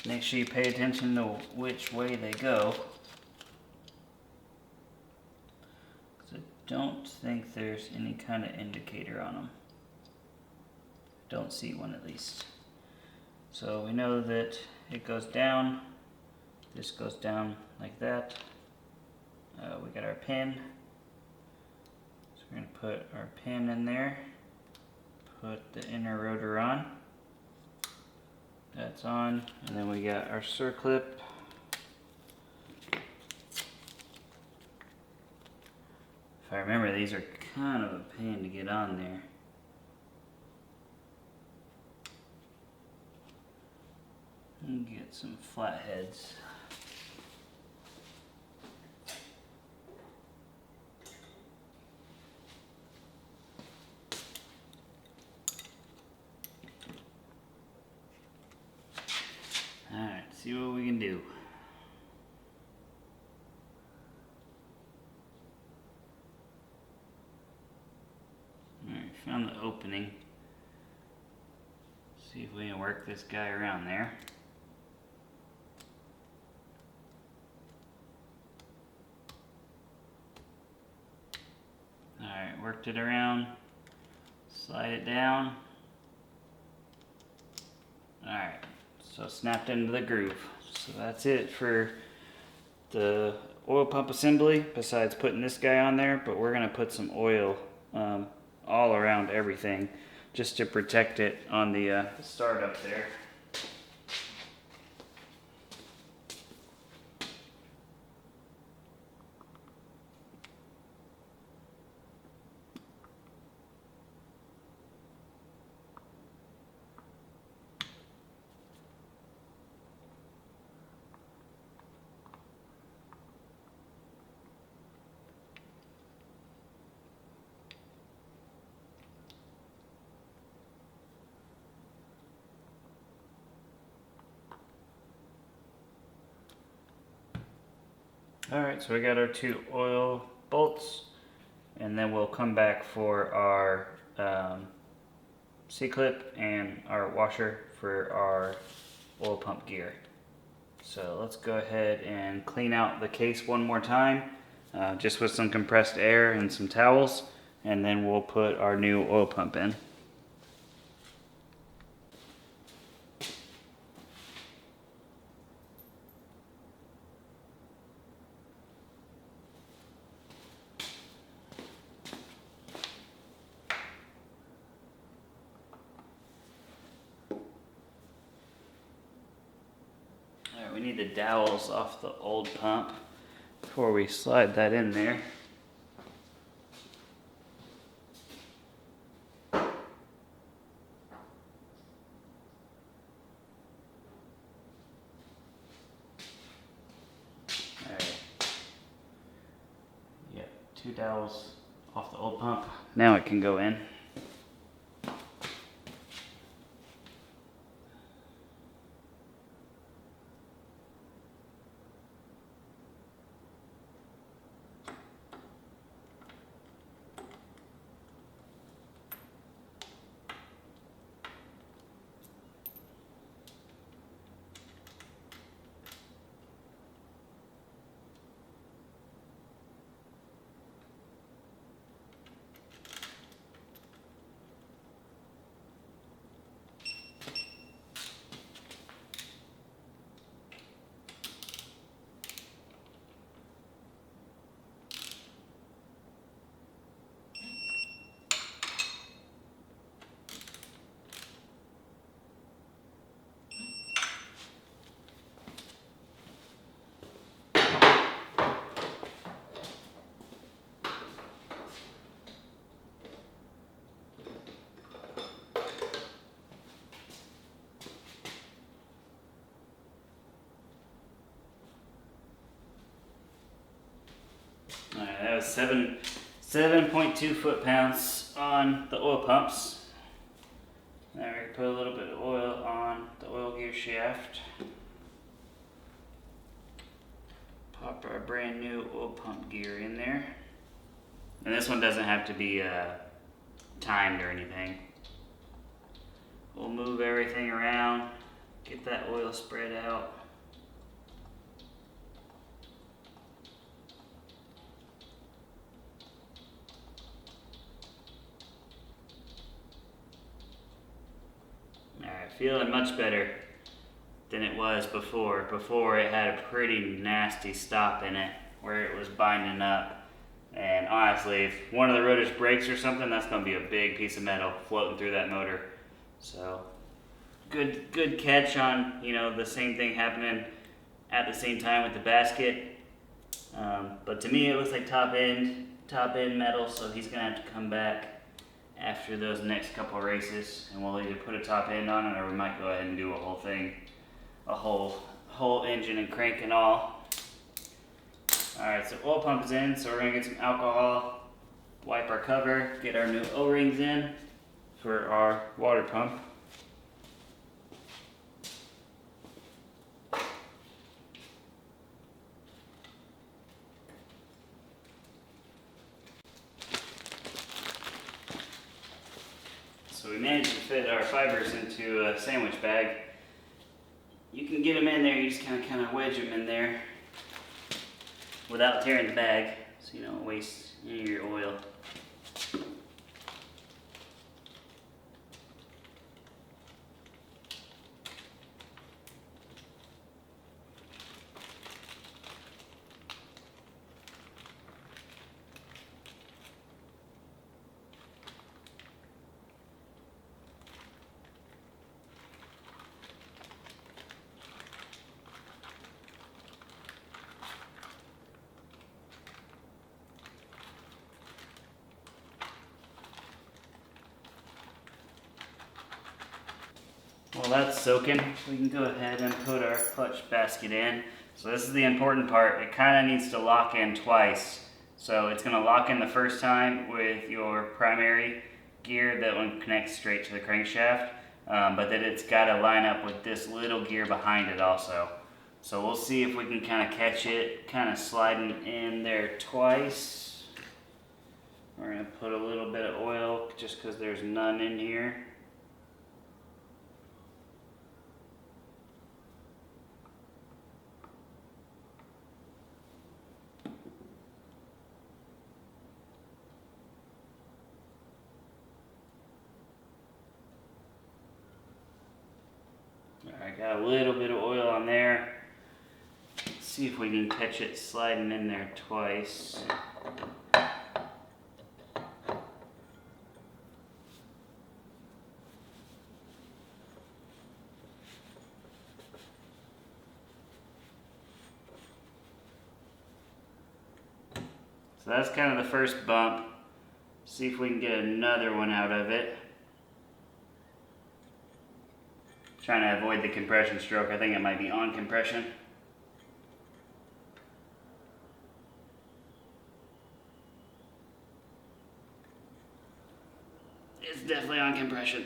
Speaker 1: Make sure you pay attention to which way they go. I don't think there's any kind of indicator on them. Don't see one at least. So we know that it goes down. This goes down like that. We got our pin. So we're going to put our pin in there. Put the inner rotor on. That's on. And then we got our circlip. If I remember, these are kind of a pain to get on there. And get some flatheads. Alright, see what we can do. Alright, found the opening. See if we can work this guy around there. Alright, worked it around. Slide it down. Alright, so snapped into the groove. So that's it for the oil pump assembly, besides putting this guy on there, but we're going to put some oil all around everything just to protect it on the startup there. Alright, so we got our 2 oil bolts, and then we'll come back for our C-clip and our washer for our oil pump gear. So let's go ahead and clean out the case one more time, just with some compressed air and some towels, and then we'll put our new oil pump in. We need the dowels off the old pump before we slide that in there. Alright. Yep, 2 dowels off the old pump. Now it can go in. Alright, that was 7.2 foot-pounds on the oil pumps. Now we're going to put a little bit of oil on the oil gear shaft. Pop our brand new oil pump gear in there. And this one doesn't have to be timed or anything. We'll move everything around, get that oil spread out. Alright, feeling much better than it was before. Before it had a pretty nasty stop in it where it was binding up. And honestly, if one of the rotors breaks or something, that's going to be a big piece of metal floating through that motor. So, good catch on, the same thing happening at the same time with the basket. But to me, it looks like top end metal, so he's going to have to come back after those next couple races, and we'll either put a top end on it, or we might go ahead and do a whole thing, a whole engine and crank and all. Alright, so oil pump is in, so we're going to get some alcohol, wipe our cover, get our new O-rings in for our water pump. So we managed to fit our fibers into a sandwich bag. You can get them in there, you just kind of wedge them in there without tearing the bag, so you don't waste any of your oil. While that's soaking, we can go ahead and put our clutch basket in. So this is the important part. It kind of needs to lock in twice. So it's going to lock in the first time with your primary gear that one connects straight to the crankshaft, but then it's got to line up with this little gear behind it also. So we'll see if we can kind of catch it, kind of sliding in there twice. We're going to put a little bit of oil just because there's none in here. I got a little bit of oil on there. Let's see if we can catch it sliding in there twice. So that's kind of the first bump. See if we can get another one out of it. Trying to avoid the compression stroke. I think it might be on compression. It's definitely on compression.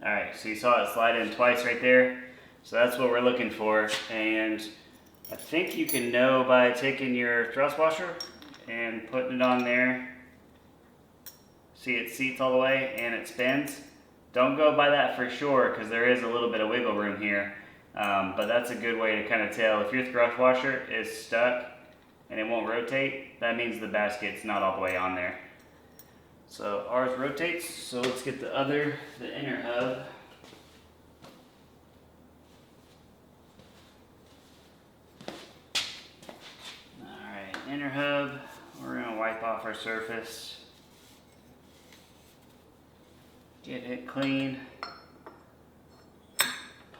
Speaker 1: Alright, so you saw it slide in twice right there. So that's what we're looking for, and I think you can know by taking your thrust washer and putting it on there. See, it seats all the way and it spins. Don't go by that for sure because there is a little bit of wiggle room here, but that's a good way to kind of tell. If your thrust washer is stuck and it won't rotate, that means the basket's not all the way on there. So ours rotates, so let's get the inner hub. Inner hub, we're going to wipe off our surface, get it clean,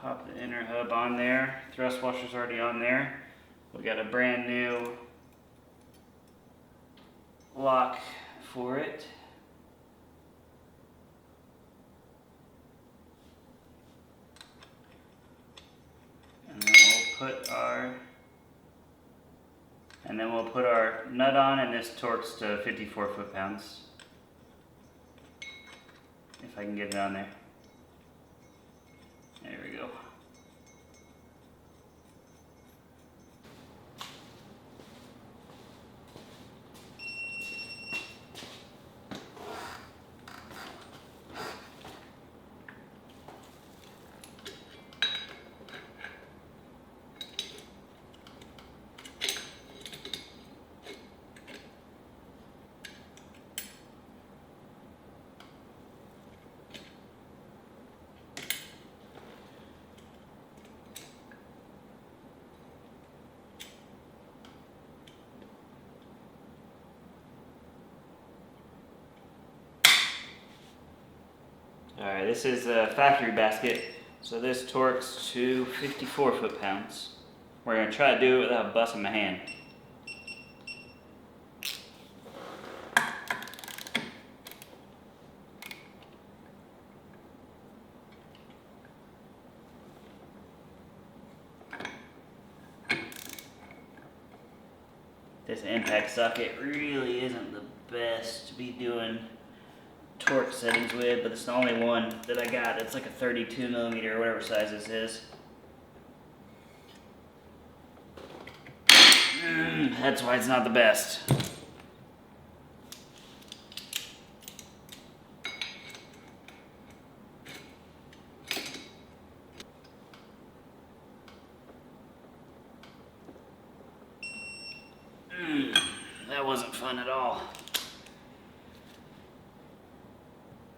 Speaker 1: pop the inner hub on there. Thrust washer's already on there. We got a brand new lock for it. put our nut on, and this torques to 54 foot-pounds. If I can get it on there. There we go. Alright, this is a factory basket, so this torques to 54 foot-pounds. We're going to try to do it without busting my hand. This impact socket really isn't the best to be doing torque settings with, but it's the only one that I got. It's like a 32 millimeter or whatever size this is. That's why it's not the best. That wasn't fun at all.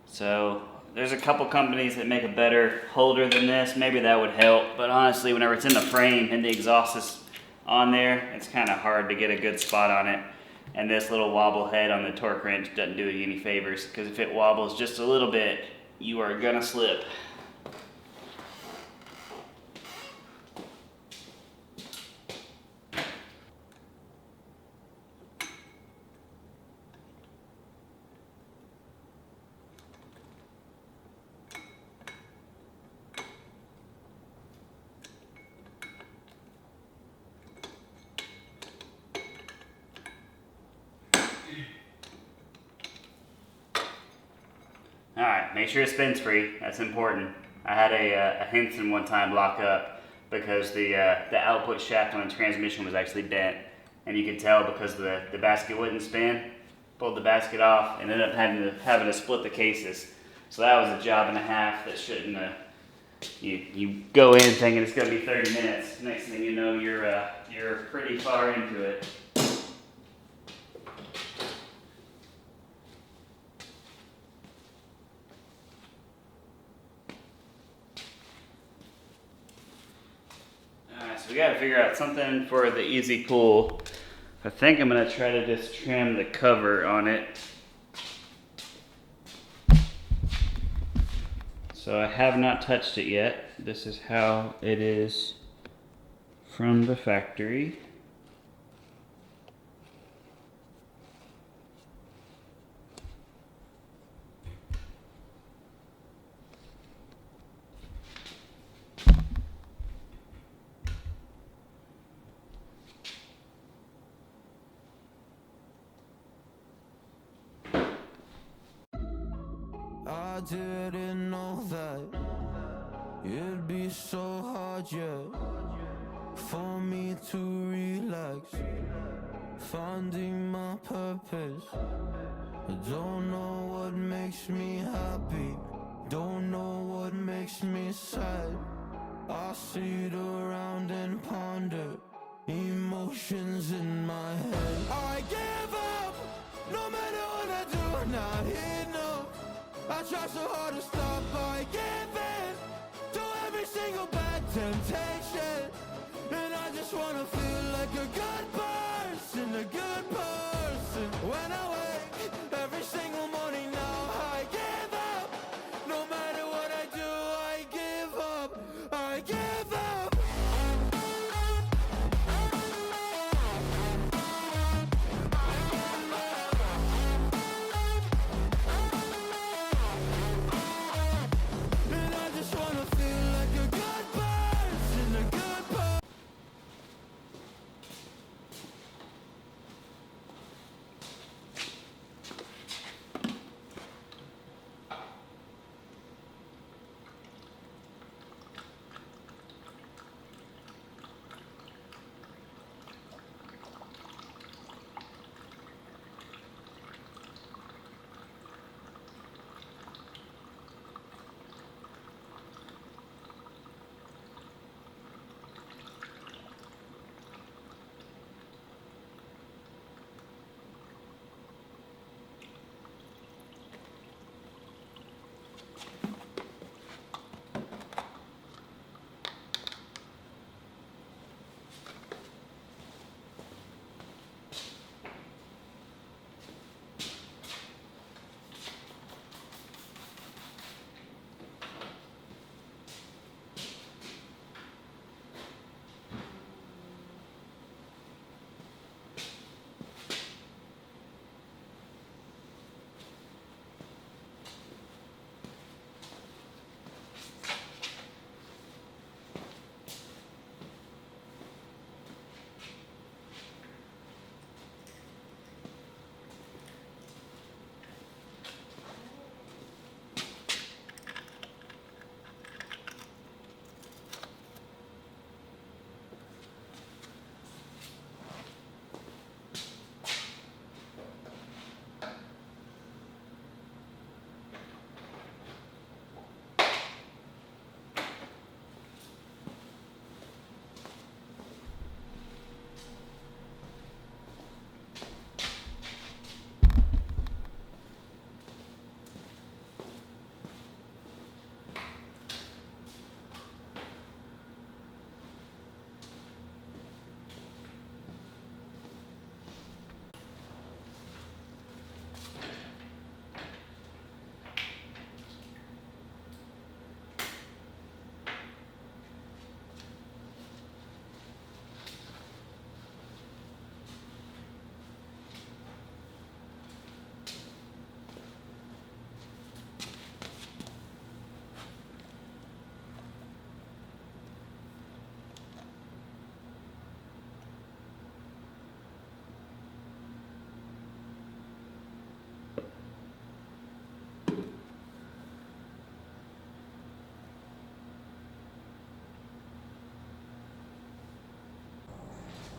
Speaker 1: So there's a couple companies that make a better holder than this. Maybe that would help, but honestly, whenever it's in the frame and the exhaust is on there, it's kind of hard to get a good spot on it. And this little wobble head on the torque wrench doesn't do you any favors, because if it wobbles just a little bit, you are gonna slip. Alright, make sure it spins free. That's important. I had a Henson one time lock up because the output shaft on the transmission was actually bent. And you could tell because the basket wouldn't spin. Pulled the basket off and ended up having to split the cases. So that was a job and a half that shouldn't have. You go in thinking it's going to be 30 minutes. Next thing you know, you're pretty far into it. So we gotta figure out something for the easy pull. I think I'm gonna try to just trim the cover on it. So I have not touched it yet. This is how it is from the factory.
Speaker 2: I didn't know that it'd be so hard yet for me to relax, finding my purpose. I don't know what makes me happy, don't know what makes me sad. I sit around and ponder emotions in my head. I give up, no matter what I do, I'm not enough. I try so hard to stop, I give in to every single bad temptation. And I just wanna feel like a good person. When I wake every single morning now, I give up. No matter what I do, I give up. I give up.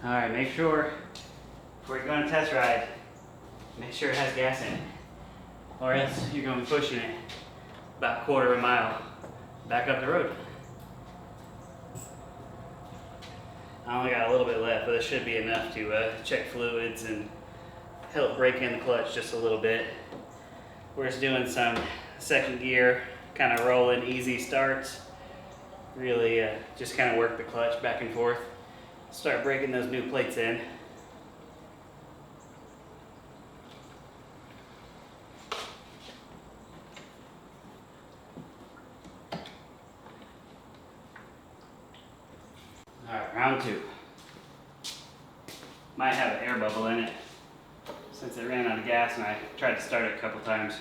Speaker 1: Alright, make sure, before you go on a test ride, make sure it has gas in it. Or else you're going to be pushing it about a quarter of a mile back up the road. I only got a little bit left, but it should be enough to check fluids and help break in the clutch just a little bit. We're just doing some second gear, kind of rolling easy starts. Really just kind of work the clutch back and forth. Start breaking those new plates in. Alright, round two. Might have an air bubble in it since it ran out of gas and I tried to start it a couple times.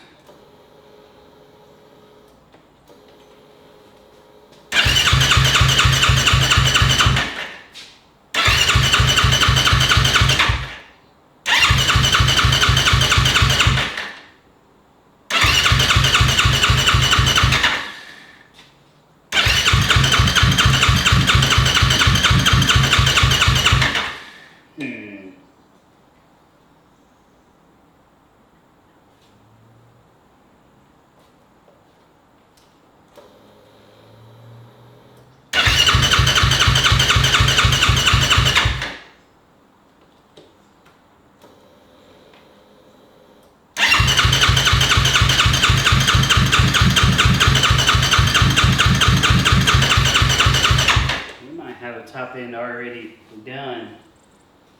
Speaker 1: Have a top end already done,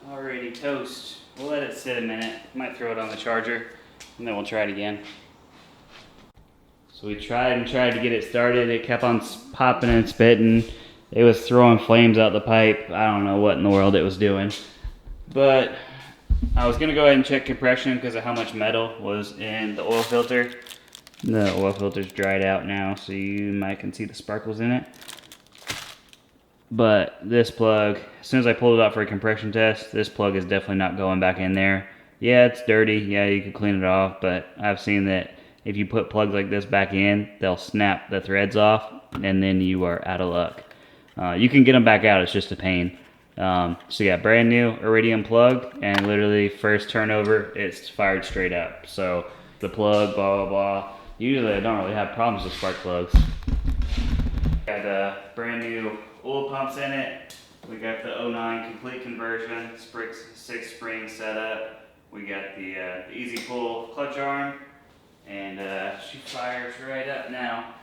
Speaker 1: already toast. We'll let it sit a minute. Might throw it on the charger and then we'll try it again. So we tried to get it started. It kept on popping and spitting. It was throwing flames out the pipe. I don't know what in the world it was doing. But I was gonna go ahead and check compression because of how much metal was in the oil filter. The oil filter's dried out now, so you might can see the sparkles in it. But this plug, as soon as I pulled it out for a compression test, this plug is definitely not going back in there. Yeah, it's dirty. Yeah, you can clean it off, but I've seen that if you put plugs like this back in, they'll snap the threads off, and then you are out of luck. You can get them back out, it's just a pain. So yeah, brand new iridium plug, and literally first turnover, it's fired straight up. So the plug, blah, blah, blah. Usually I don't really have problems with spark plugs. Got brand new oil pumps in it. We got the 09 complete conversion, 6-spring setup. We got the easy pull clutch arm, and she fires right up now.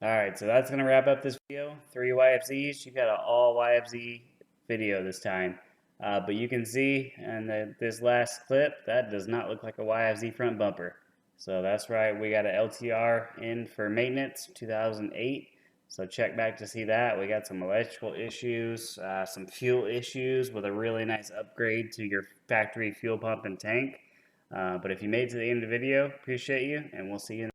Speaker 1: Alright, so that's going to wrap up this video. 3 YFZs. You got an all YFZ video this time. But you can see in this last clip, that does not look like a YFZ front bumper. So that's right, we got an LTR in for maintenance, 2008. So check back to see that. We got some electrical issues, some fuel issues with a really nice upgrade to your factory fuel pump and tank. But if you made it to the end of the video, appreciate you, and we'll see you